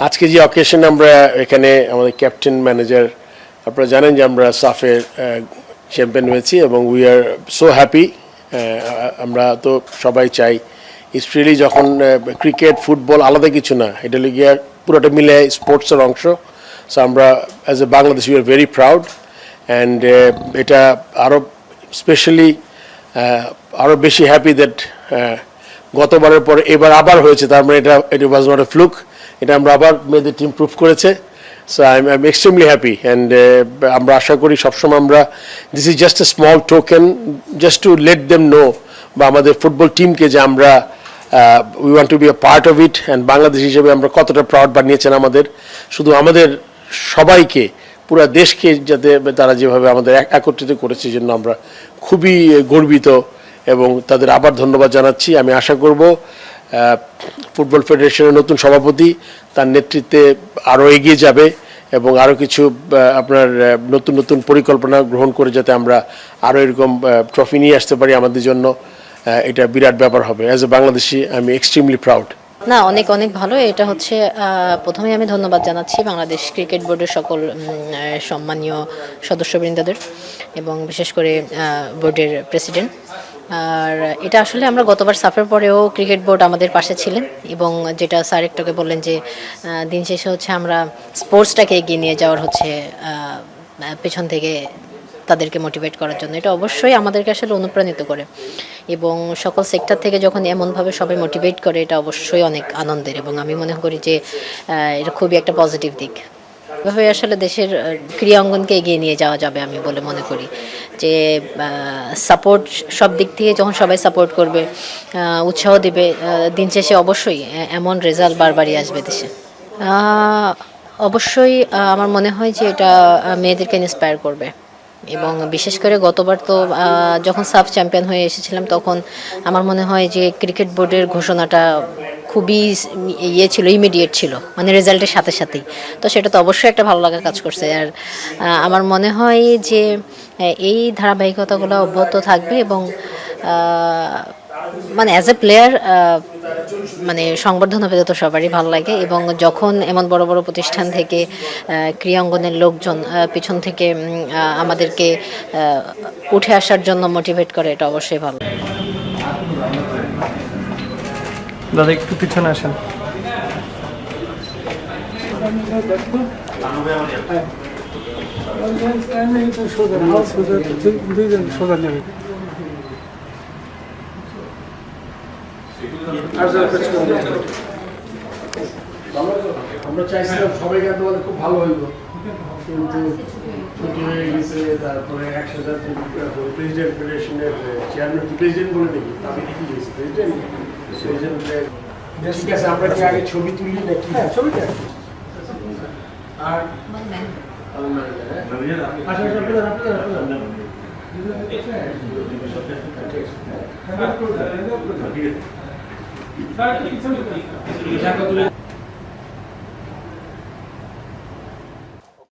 আজকে যে অকেশন আমরা এখানে আমাদের ক্যাপ্টেন ম্যানেজার আপনারা জানেন যে আমরা সাফের চ্যাম্পিয়ন হয়েছি এবং উই আর সো হ্যাপি। আমরা তো সবাই চাই স্ট্রিলি যখন ক্রিকেট ফুটবল আলাদা কিছু না, এটা গিয়ে পুরোটা মিলে স্পোর্টসের অংশ। সো আমরা as a Bangladesh we are very proud and এটা আরও স্পেশালি আরও বেশি হ্যাপি দ্যাট গতবারের পর এবার আবার হয়েছে, তার মানে ইট ওয়াজ নট এ ফ্লুক, এটা আমরা আবার মেয়েদের টিম প্রুভ করেছে। So I am extremely happy and আমরা আশা করি সবসময় আমরা this is just a small token just to let them know বা আমাদের ফুটবল টিমকে যে আমরা we want to be a part of it and Bangladesh হিসেবে আমরা কতটা প্রাউড বানিয়েছেন আমাদের, শুধু আমাদের সবাইকে পুরো দেশকে যাতে তারা যেভাবে আমাদের একত্রিত করেছে জন্য আমরা খুবই গর্বিত এবং তাদের আবার ধন্যবাদ জানাচ্ছি। আমি আশা করব ফুটবল ফেডারেশনের নতুন সভাপতি তার নেতৃত্বে আরও এগিয়ে যাবে এবং আরও কিছু আপনার নতুন নতুন পরিকল্পনা গ্রহণ করে যাতে আমরা আরও এরকম ট্রফি নিয়ে আসতে পারি আমাদের জন্য, এটা বিরাট ব্যাপার হবে। As a Bangladeshi I am extremely proud. না, অনেক অনেক ভালো। এটা হচ্ছে প্রথমে আমি ধন্যবাদ জানাচ্ছি বাংলাদেশ ক্রিকেট বোর্ডের সকল সম্মানীয় সদস্যবৃন্দদের এবং বিশেষ করে বোর্ডের প্রেসিডেন্ট। আর এটা আসলে আমরা গতবার সাফের পরেও ক্রিকেট বোর্ড আমাদের পাশে ছিলেন এবং যেটা স্যার একটাকে বললেন যে দিন শেষে হচ্ছে আমরা স্পোর্টসটাকে এগিয়ে নিয়ে যাওয়ার হচ্ছে পেছন থেকে তাদেরকে মোটিভেট করার জন্য, এটা অবশ্যই আমাদেরকে আসলে অনুপ্রাণিত করে এবং সকল সেক্টর থেকে যখন এমনভাবে সবাই মোটিভেট করে এটা অবশ্যই অনেক আনন্দের এবং আমি মনে করি যে এটা খুবই একটা পজিটিভ দিক। এভাবে আসলে দেশের ক্রীড়া অঙ্গনকে এগিয়ে নিয়ে যাওয়া যাবে আমি বলে মনে করি যে সাপোর্ট সব দিক থেকে যখন সবাই সাপোর্ট করবে, উৎসাহ দেবে, দিন শেষে অবশ্যই এমন রেজাল্ট বারবারই আসবে দেশে। অবশ্যই আমার মনে হয় যে এটা মেয়েদেরকে ইন্সপায়ার করবে এবং বিশেষ করে গতবার তো যখন সাফ চ্যাম্পিয়ন হয়ে এসেছিলাম তখন আমার মনে হয় যে ক্রিকেট বোর্ডের ঘোষণাটা খুবই ছিল, ইমিডিয়েট ছিল, মানে রেজাল্টের সাথে সাথেই। তো সেটা তো অবশ্যই একটা ভালো লাগা কাজ করছে। আর আমার মনে হয় যে এই ধারাবাহিকতাগুলো অব্যাহত থাকবে এবং মানে অ্যাজ এ প্লেয়ার মানে সংবর্ধনা পেতে তো সবারই ভালো লাগে এবং যখন এমন বড় বড় প্রতিষ্ঠান থেকে ক্রীড়াঙ্গনের লোকজন পিছন থেকে আমাদেরকে উঠে আসার জন্য মোটিভেট করে, এটা অবশ্যই ভালো। দাদা একটু পিছনে আসেন। আমরা চাইছিলাম সবাইকে বলে খুব ভালো হইব, কিন্তু ছুটি হয়ে গেছে। তারপরে একসাথে প্রেসিডেন্ট ফেডারেশনের চেয়ারম্যান প্রেসিডেন্ট বলে দেখি আমি দেখি গেছি প্রেসিডেন্ট। ঠিক আছে, আমরা কি আগে ছবি তুলি নাকি? ছবিটা আর আচ্ছা